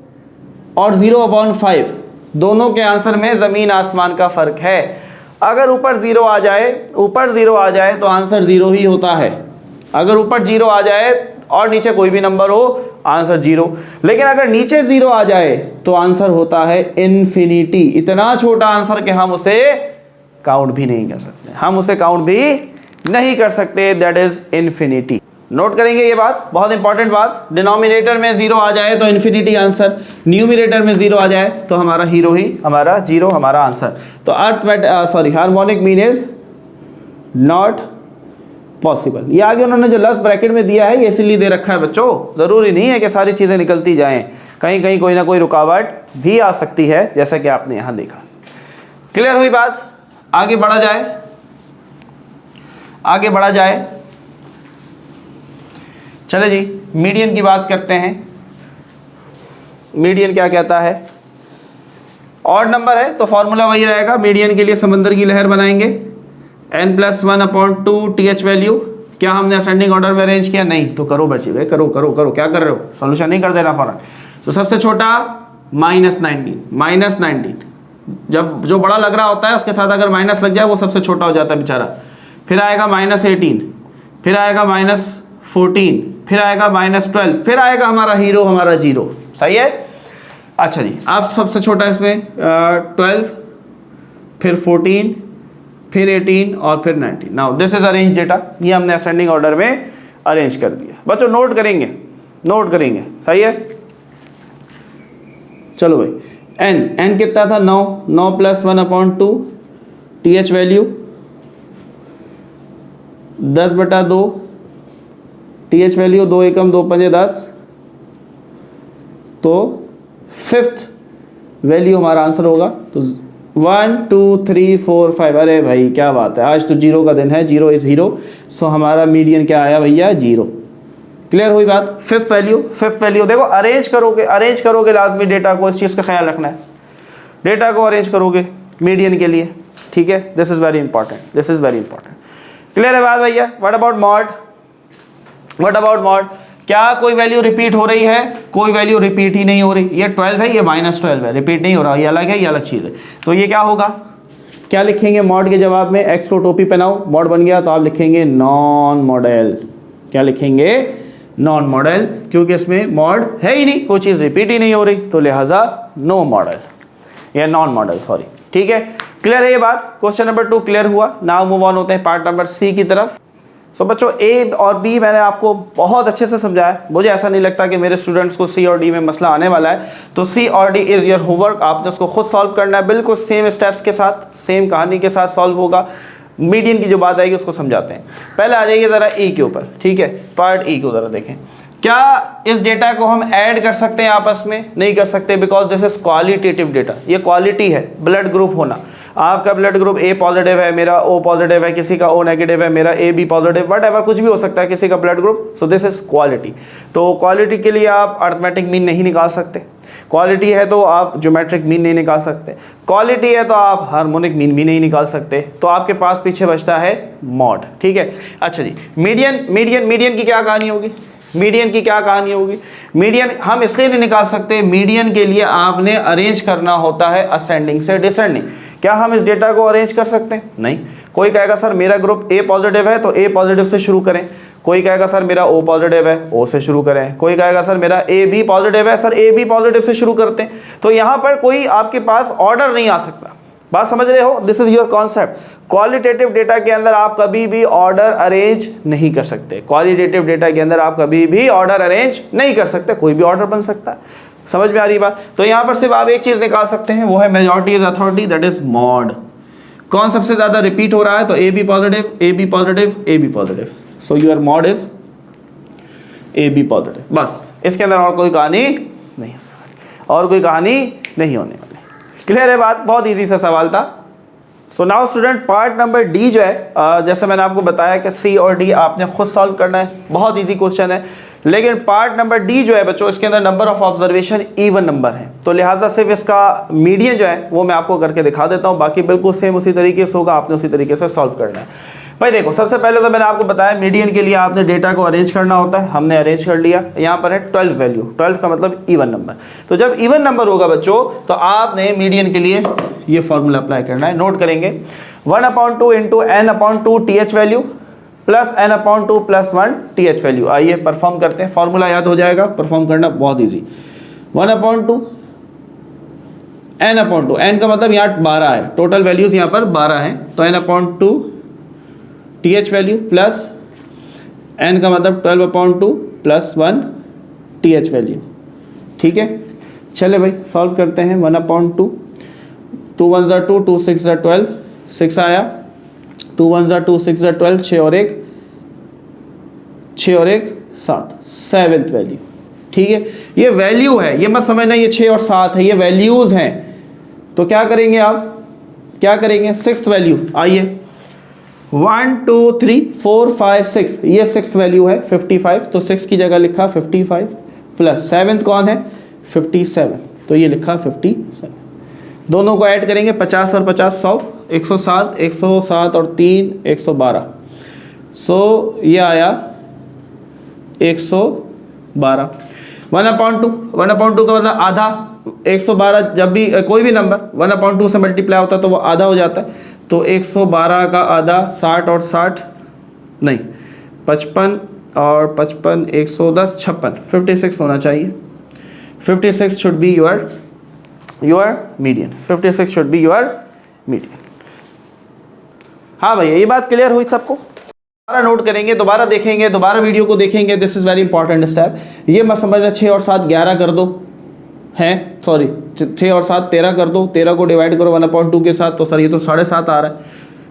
और 0/5 दोनों के आंसर में ज़मीन आसमान का फ़र्क है। अगर ऊपर 0 आ जाए, ऊपर 0 आ जाए तो आंसर 0 ही होता है। अगर ऊपर 0 आ जाए और नीचे कोई भी नंबर हो, आंसर 0। लेकिन अगर नीचे 0 आ जाए तो आंसर होता है इन्फिनिटी। इतना छोटा आंसर कि हम उसे काउंट भी नहीं कर सकते, हम उसे काउंट भी नहीं कर सकते, दैट इज इन्फिनिटी। नोट करेंगे ये बात, बहुत इंपॉर्टेंट बात। डिनोमिनेटर में 0 आ जाए तो इन्फिनिटी आंसर, न्यूमिनेटर में 0 आ जाए तो हमारा हीरो ही, हमारा 0 हमारा आंसर। तो harmonic mean is not possible. ये आगे उन्होंने जो लस ब्रैकेट में दिया है ये इसलिए दे रखा है बच्चों, ज़रूरी नहीं है कि सारी चीज़ें निकलती जाएं, कहीं कहीं कोई ना कोई रुकावट भी आ सकती है, जैसा कि आपने यहाँ देखा। क्लियर हुई बात? आगे बढ़ा जाए, आगे बढ़ा जाए। चले जी, मीडियन की बात करते हैं। मीडियन क्या कहता है? ऑड नंबर है तो फॉर्मूला वही रहेगा, मीडियन के लिए समंदर की लहर बनाएंगे, n+1/2 TH वैल्यू। क्या हमने असेंडिंग ऑर्डर में अरेंज किया? नहीं। तो करो बच्चे भाई, करो करो करो, क्या कर रहे हो? सॉल्यूशन नहीं कर देना फौरन। तो सबसे छोटा -19, जब जो बड़ा लग रहा होता है उसके साथ अगर माइनस लग जाए वो सबसे छोटा हो जाता है बेचारा। फिर आएगा -18, फिर आएगा -14, फिर आएगा -12, फिर आएगा हमारा हीरो, हमारा 0। सही है? अच्छा जी, आप सबसे छोटा इसमें 12, फिर 14, फिर 18 और फिर 19। Now this is arrange data. ये हमने असेंडिंग ऑर्डर में अरेंज कर दिया। बच्चों नोट करेंगे, नोट करेंगे, सही है? चलो भाई, n कितना था? 9 + 1/2 TH वैल्यू 10/2, TH वैल्यू 2 एकम 2 पंजे 10। तो फिफ्थ वैल्यू हमारा आंसर होगा। तो 1 2 3 4 5। अरे भाई क्या बात है, आज तो 0 का दिन है, 0 इज हीरो। सो हमारा मीडियन क्या आया भैया? 0। क्लियर हुई बात? फिफ्थ वैल्यू देखो, अरेंज करोगे लाजमी डेटा को, इस चीज़ का ख्याल रखना है, डेटा को अरेंज करोगे मीडियन के लिए, ठीक है? This is very important, this is very important. Clear है बात भैया? What about mod? What about mod? क्या कोई वैल्यू रिपीट हो रही है? कोई वैल्यू रिपीट ही नहीं हो रही। ये 12 है, ये -12 है, रिपीट नहीं हो रहा, ये अलग है, ये अलग चीज़ है। तो ये क्या होगा? क्या लिखेंगे मॉड के जवाब में? एक्स को टोपी पहनाओ, मॉड बन गया, तो आप लिखेंगे नॉन मॉडल। क्या लिखेंगे? नॉन मॉडल, क्योंकि इसमें मॉड है ही नहीं, कोई चीज़ रिपीट ही नहीं हो रही, तो लिहाजा नो मॉडल या नॉन मॉडल, सॉरी। ठीक है, क्लियर है ये बात? क्वेश्चन नंबर 2 क्लियर हुआ। नाउ मूव ऑन होते हैं पार्ट नंबर सी की तरफ। सो बच्चों, ए और बी मैंने आपको बहुत अच्छे से समझाया। मुझे ऐसा नहीं लगता कि मेरे स्टूडेंट्स को सी और डी में मसला आने वाला है। तो सी और डी इज़ योर होमवर्क, आपने उसको खुद सॉल्व करना है, बिल्कुल सेम स्टेप्स के साथ, सेम कहानी के साथ सॉल्व होगा। मीडियन की जो बात आएगी उसको समझाते हैं। पहले आ जाइए ज़रा ई के ऊपर, ठीक है? पार्ट ई को ज़रा देखें। क्या इस डेटा को हम ऐड कर सकते हैं आपस में? नहीं कर सकते, because this is qualitative data. ये क्वालिटी है, ब्लड ग्रुप होना। आपका ब्लड ग्रुप ए पॉजिटिव है, मेरा ओ पॉजिटिव है, किसी का ओ नेगेटिव है, मेरा A B positive, whatever, कुछ भी हो सकता है किसी का blood group. So this is quality. तो क्वालिटी के लिए आप अर्थमेटिक मीन नहीं निकाल सकते। क्वालिटी है तो आप ज्योमेट्रिक मीन नहीं निकाल सकते, क्वालिटी है तो आप हार्मोनिक मीन भी नहीं निकाल सकते, तो आपके पास पीछे बचता है मॉड। ठीक है, अच्छा जी, मीडियन मीडियन मीडियन की क्या कहानी होगी, मीडियन की क्या कहानी होगी, मीडियन हम इसलिए नहीं निकाल सकते, मीडियन के लिए आपने अरेंज करना होता है असेंडिंग से डिसेंडिंग। क्या हम इस डेटा को अरेंज कर सकते हैं? नहीं। कोई कहेगा सर मेरा ग्रुप ए पॉजिटिव है तो ए पॉजिटिव से शुरू करें, कोई कहेगा सर मेरा ओ पॉजिटिव है ओ से शुरू करें, कोई कहेगा सर मेरा ए बी पॉजिटिव है, सर ए बी पॉजिटिव से शुरू करते हैं। तो यहाँ पर कोई आपके पास ऑर्डर नहीं आ सकता, बात समझ रहे हो? This is your concept. Qualitative data के अंदर आप कभी भी ऑर्डर अरेंज नहीं कर सकते, क्वालिटेटिव डेटा के अंदर आप कभी भी ऑर्डर अरेंज नहीं कर सकते, कोई भी ऑर्डर बन सकता है। समझ में आ रही बात? तो यहाँ पर सिर्फ आप एक चीज निकाल सकते हैं, वो है majority is authority, that is mode. कौन सबसे ज्यादा रिपीट हो रहा है? तो A B positive, A B positive, A B positive, so your mode is A B positive. बस इसके अंदर और कोई कहानी नहीं होने वाली, और कोई कहानी नहीं होने वाली। क्लियर है बात? बहुत इजी सा सवाल था। सो now student, part number D जो है, जैसे मैंने आपको बताया कि सी और डी आपने खुद सॉल्व करना है, बहुत इजी क्वेश्चन है। लेकिन पार्ट नंबर डी जो है बच्चों, इसके अंदर number of observation even number है, तो लिहाजा सिर्फ इसका मीडियन जो है वो मैं आपको करके दिखा देता हूँ, बाकी बिल्कुल सेम उसी तरीके से होगा, आपने उसी तरीके से सॉल्व करना है। भाई देखो, सबसे पहले तो मैंने आपको बताया मीडियन के लिए आपने डेटा को अरेंज करना होता है, हमने अरेंज कर लिया। यहाँ पर है 12 वैल्यू, 12 का मतलब इवन नंबर। तो जब इवन नंबर होगा बच्चों, तो आपने मीडियन के लिए ये फॉर्मूला अप्लाई करना है, नोट करेंगे 1/2 into n/2 th value plus n/2 plus 1 th value. आइए परफॉर्म करते हैं, फॉर्मूला याद हो जाएगा, परफॉर्म करना बहुत ईजी। 1/2 n/2, n का मतलब यहाँ 12 है, टोटल वैल्यूज यहाँ पर 12 हैं, तो n/2 th value plus n का मतलब 12/2 प्लस 1 th वैल्यू। ठीक है, चले भाई सॉल्व करते हैं। 1/2, 2 1 ज़ा 2, 2 6 ज़ा 12, 6 आया, 2 1 ज़ा 2, 6 ज़ा 12, 6 और 1 7, 7th वैल्यू। ठीक है, ये वैल्यू है, ये मत समझना ये 6 और 7 है, ये वैल्यूज हैं। तो क्या करेंगे आप, क्या करेंगे? 6th वैल्यू, आइए 1 2 3 4 5 6, ये 6th वैल्यू है 55, तो 6 की जगह लिखा 55 प्लस 7th कौन है? 57, तो ये लिखा 57। दोनों को ऐड करेंगे, 50 और 50 100, 107, 107 और 3 112, सो ये आया 112। 1/2 का मतलब आधा, 112 जब भी कोई भी नंबर 1/2 से मल्टीप्लाई होता है तो वो आधा हो जाता है, तो 112 का आधा 60 और 60 नहीं 55 और 55 110 56, 56 होना चाहिए। 56 should be your median, 56 should be your median. हाँ भैया, ये बात क्लियर हुई सबको? दोबारा नोट करेंगे, दोबारा देखेंगे, दोबारा वीडियो को देखेंगे, this is very important step. ये मत समझना 6 और 7 11 कर दो, हैं सॉरी 6 और 7 13 कर दो, 13 को डिवाइड करो 1/2 के साथ, तो सर ये तो 7.5 आ रहा है,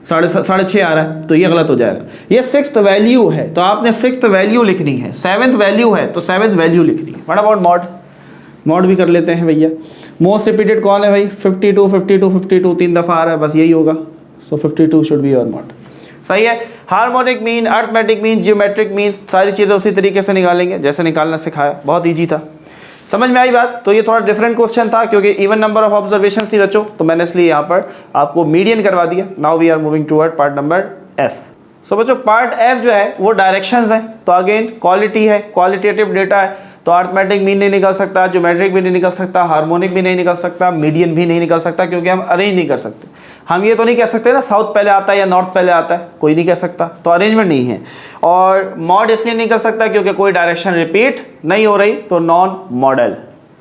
6.5 आ रहा है, तो ये गलत हो जाएगा। ये 6th वैल्यू है, तो आपने 6th वैल्यू लिखनी है। 7th वैल्यू है तो 7th वैल्यू लिखनी है। What about mod? मॉड भी कर लेते हैं भैया। मोस्ट रिपीटेड कौन है भाई? 52 52 52 3 दफ़ा आ रहा है, बस यही होगा, सो 52 शुड बी योर मॉड। सही है। Harmonic mean, arithmetic mean, geometric mean, सारी चीज़ें उसी तरीके से निकालेंगे जैसे निकालना सिखाया, बहुत ईजी था। समझ में आई बात? तो ये थोड़ा डिफरेंट क्वेश्चन था क्योंकि इवन नंबर ऑफ ऑब्जर्वेशन थी बच्चों, तो मैंने इसलिए यहाँ पर आपको मीडियन करवा दिया। Now we are moving toward part number F. So बच्चों पार्ट एफ जो है वो डायरेक्शंस हैं, तो अगेन क्वालिटी है, क्वालिटेटिव डेटा है, तो अर्थमेटिक मीन नहीं निकल सकता, ज्योमेट्रिक भी नहीं निकल सकता, हार्मोनिक भी नहीं निकल सकता, मीडियन भी नहीं निकल सकता, क्योंकि हम अरेंज नहीं कर सकते। हम ये तो नहीं कह सकते ना साउथ पहले आता है या नॉर्थ पहले आता है, कोई नहीं कह सकता, तो अरेंजमेंट नहीं है। और मॉड इसलिए नहीं कर सकता क्योंकि कोई डायरेक्शन रिपीट नहीं हो रही, तो नॉन मॉडल।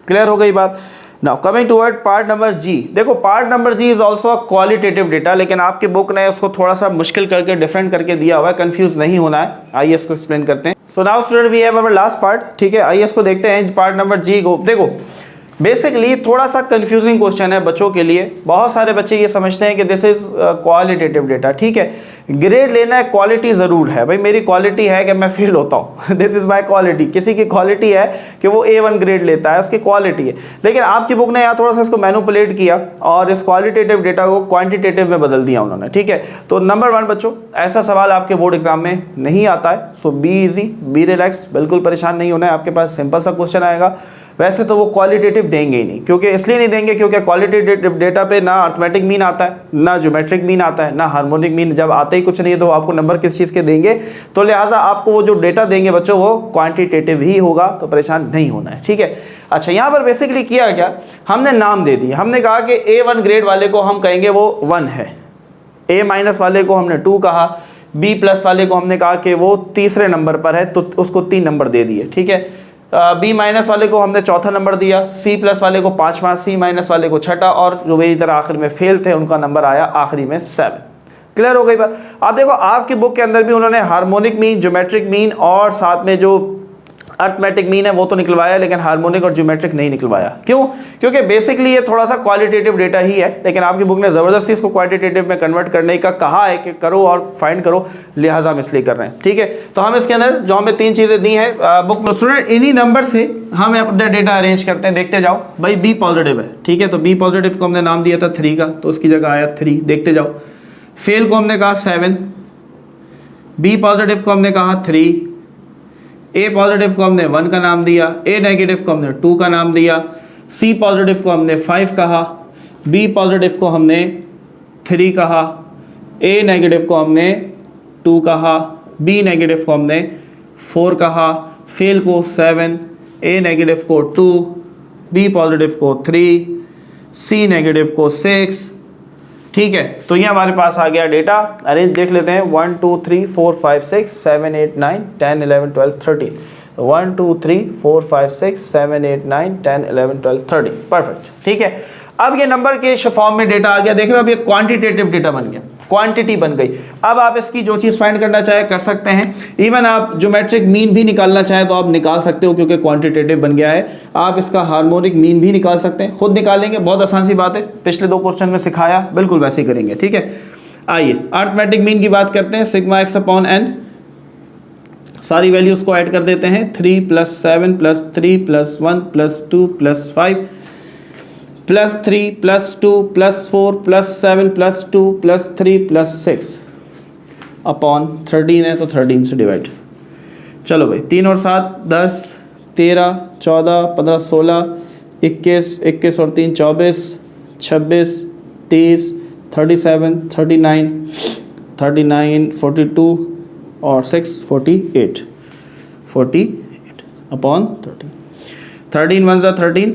क्लियर हो गई बात? Now coming toward part number G. देखो part number G is also a qualitative data, लेकिन आपकी बुक ने उसको थोड़ा सा मुश्किल करके डिफरेंट करके दिया हुआ है, कंफ्यूज नहीं होना है। आइए इसको एक्सप्लेन करते हैं। So now student we have our last part, ठीक है। आइए इसको देखते हैं, पार्ट नंबर जी को। देखो बेसिकली थोड़ा सा कंफ्यूजिंग क्वेश्चन है बच्चों के लिए। बहुत सारे बच्चे ये समझते हैं कि दिस इज क्वालिटेटिव डेटा, ठीक है, ग्रेड लेना है, क्वालिटी ज़रूर है भाई, मेरी क्वालिटी है कि मैं फेल होता हूँ दिस इज़ माई क्वालिटी। किसी की क्वालिटी है कि वो A1 ग्रेड लेता है, उसकी क्वालिटी है। लेकिन आपकी बुक ने यहाँ थोड़ा सा इसको मैनिपुलेट किया और इस क्वालिटेटिव डेटा को क्वांटिटेटिव में बदल दिया उन्होंने, ठीक है। तो नंबर 1 बच्चों, ऐसा सवाल आपके बोर्ड एग्जाम में नहीं आता है, सो बी इजी, बी रिलैक्स, बिल्कुल परेशान नहीं होना है, आपके पास सिंपल सा क्वेश्चन आएगा। वैसे तो वो क्वालिटेटिव देंगे ही नहीं, क्योंकि इसलिए नहीं देंगे क्योंकि क्वालिटेटिव डेटा पे ना अर्थमेटिक मीन आता है, ना ज्योमेट्रिक मीन आता है, ना हार्मोनिक मीन। जब आते ही कुछ नहीं है तो आपको नंबर किस चीज़ के देंगे, तो लिहाजा आपको वो जो डेटा देंगे बच्चों वो क्वांटिटेटिव ही होगा, तो परेशान नहीं होना है, ठीक है। अच्छा, यहाँ पर बेसिकली किया क्या, हमने नाम दे दिए, हमने कहा कि A1 ग्रेड वाले को हम कहेंगे वो 1 है, A- वाले को हमने 2 कहा, B+ वाले को हमने कहा कि वो तीसरे नंबर पर है तो उसको 3 नंबर दे दिए, ठीक है। B- वाले को हमने चौथा नंबर दिया, C+ वाले को 5वां, C- वाले को 6ठा, और जो मेरी तरह आखिर में फेल थे उनका नंबर आया आखिरी में 7। क्लियर हो गई बात। आप देखो आपकी बुक के अंदर भी उन्होंने हार्मोनिक मीन, ज्योमेट्रिक मीन और साथ में जो अर्थमेटिक मीन है वो तो निकलवाया, लेकिन हार्मोनिक और ज्योमेट्रिक नहीं निकलवाया। क्यों? क्योंकि बेसिकली ये थोड़ा सा क्वालिटेटिव डेटा ही है, लेकिन आपकी बुक ने ज़बरदस्ती इसको क्वांटिटेटिव में कन्वर्ट करने का कहा है कि करो और फाइंड करो, लिहाजा हम इसलिए कर रहे हैं, ठीक है। तो हम इसके अंदर जो हमें 3 चीज़ें दी हैं बुक में, स्टूडेंट इन्हीं नंबर से हम अपना डेटा अरेंज करते हैं, देखते जाओ भाई। बी पॉजिटिव है, ठीक है, तो बी पॉजिटिव को हमने नाम दिया था 3 का, तो उसकी जगह आया 3, देखते जाओ। फेल को हमने कहा 7, बी पॉजिटिव को हमने कहा 3, A पॉजिटिव को हमने 1 का नाम दिया, A नेगेटिव को हमने 2 का नाम दिया, C पॉजिटिव को हमने 5 कहा, B पॉजिटिव को हमने 3 कहा, A नेगेटिव को हमने 2 कहा, B नेगेटिव को हमने 4 कहा, फेल को 7, A नेगेटिव को 2, B पॉजिटिव को 3, C नेगेटिव को 6, ठीक है। तो ये हमारे पास आ गया डेटा। अरेंज देख लेते हैं, 1 2 3 4 5 6 7 8 9 10 11 12 13, 1 2 3 4 5 6 7 8 9 10 11 12 13, परफेक्ट, ठीक है। अब ये नंबर के फॉर्म में डेटा आ गया, देख रहे हो, अब ये क्वांटिटेटिव डेटा बन गया, क्वांटिटी बन गई। अब आप इसकी जो चीज़ फाइंड करना चाहे कर सकते हैं, इवन आप ज्योमेट्रिक मीन भी निकालना चाहे तो आप निकाल सकते हो, क्योंकि क्वांटिटेटिव बन गया है। आप इसका हार्मोनिक मीन भी निकाल सकते हैं, खुद निकालेंगे, बहुत आसान सी बात है, पिछले 2 क्वेश्चन में सिखाया, बिल्कुल वैसे ही करेंगे, ठीक है। आइए अर्थमेटिक मीन की बात करते हैं, सिग्मा x/n, सारी वैल्यूज को ऐड कर देते हैं, 3 + 7 + 3 + 1 + 2 + 5 + 3 + 2 + 4 + 7 + 2 + 3 + 6 अपॉन 13 है तो 13 से डिवाइड। चलो भाई, 3 और 7 10, 13 14 15 16 21 21 और 3 24 26 30 37 39 39 42 और 6 48 अपॉन 13 1 ज़ा 13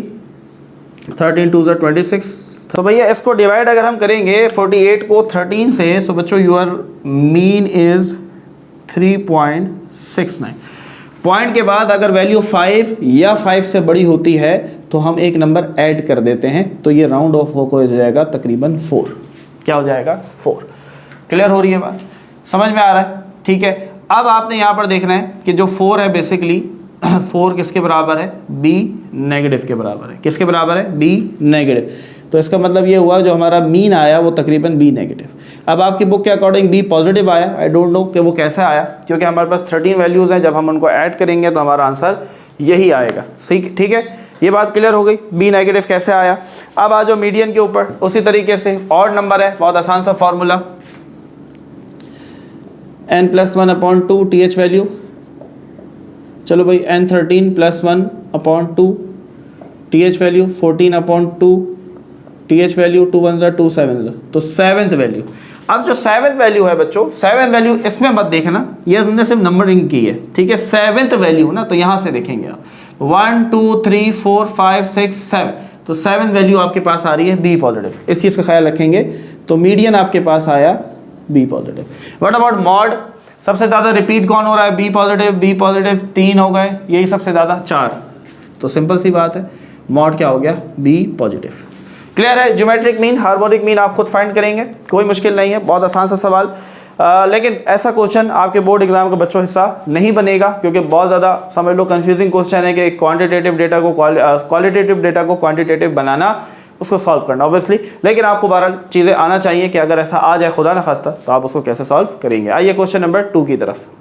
13 2 ज़ा 26। तो भैया इसको डिवाइड अगर हम करेंगे 48 को 13 से, सो बच्चों यूर मीन इज़ 3.69। पॉइंट के बाद अगर वैल्यू 5 या 5 से बड़ी होती है तो हम एक नंबर ऐड कर देते हैं, तो ये राउंड ऑफ हो जाएगा तकरीबन 4। क्या हो जाएगा? 4। क्लियर हो रही है बात, समझ में आ रहा है, ठीक है। अब आपने यहाँ पर देखना है कि जो 4 है बेसिकली 4 किसके बराबर है? B नेगेटिव के बराबर है। किसके बराबर है? B negative. तो इसका मतलब ये हुआ जो हमारा मीन आया वो तकरीबन B नेगेटिव। अब आपकी बुक के अकॉर्डिंग B पॉजिटिव आया, आई डोंट नो कि वो कैसे आया, क्योंकि हमारे पास 13 वैल्यूज़ हैं, जब हम उनको ऐड करेंगे तो हमारा आंसर यही आएगा। ठीक है, ये बात क्लियर हो गई। B नेगेटिव कैसे आया। अब आ जाओ मीडियन के ऊपर, उसी तरीके से ऑड नंबर है, बहुत आसान सा फॉर्मूला, n+1/2 TH वैल्यू। चलो भाई n13 + 1/2 TH value, 14/2 TH value, 2 1 ज़ा 2 7 ज़ा, तो 7th वैल्यू। अब जो 7th वैल्यू है बच्चों, 7th वैल्यू इसमें मत देखना, ये हमने सिर्फ नंबरिंग की है, ठीक है। 7th वैल्यू ना, तो यहाँ से देखेंगे आप 1 2 3 4 5 6 7, तो 7th वैल्यू आपके पास आ रही है B पॉजिटिव। इस चीज़ का ख्याल रखेंगे। तो मीडियन आपके पास आया B positive. What about mod? सबसे ज़्यादा रिपीट कौन हो रहा है? B पॉजिटिव 3 हो गए, यही सबसे ज़्यादा 4। तो सिंपल सी बात है, मॉड क्या हो गया? B positive. क्लियर है। ज्योमेट्रिक मीन, हार्मोनिक मीन आप खुद फाइंड करेंगे, कोई मुश्किल नहीं है, बहुत आसान सा सवाल। लेकिन ऐसा क्वेश्चन आपके बोर्ड एग्जाम का बच्चों हिस्सा नहीं बनेगा, क्योंकि बहुत ज़्यादा समझ लो कंफ्यूजिंग क्वेश्चन है कि क्वांटिटेटिव डेटा को क्वालिटेटिव डेटा को क्वांटिटेटिव बनाना उसको सॉल्व करना ऑब्वियसली, लेकिन आपको बहरहाल चीज़ें आना चाहिए कि अगर ऐसा आ जाए खुदा न खास्ता तो आप उसको कैसे सॉल्व करेंगे। आइए क्वेश्चन नंबर 2 की तरफ।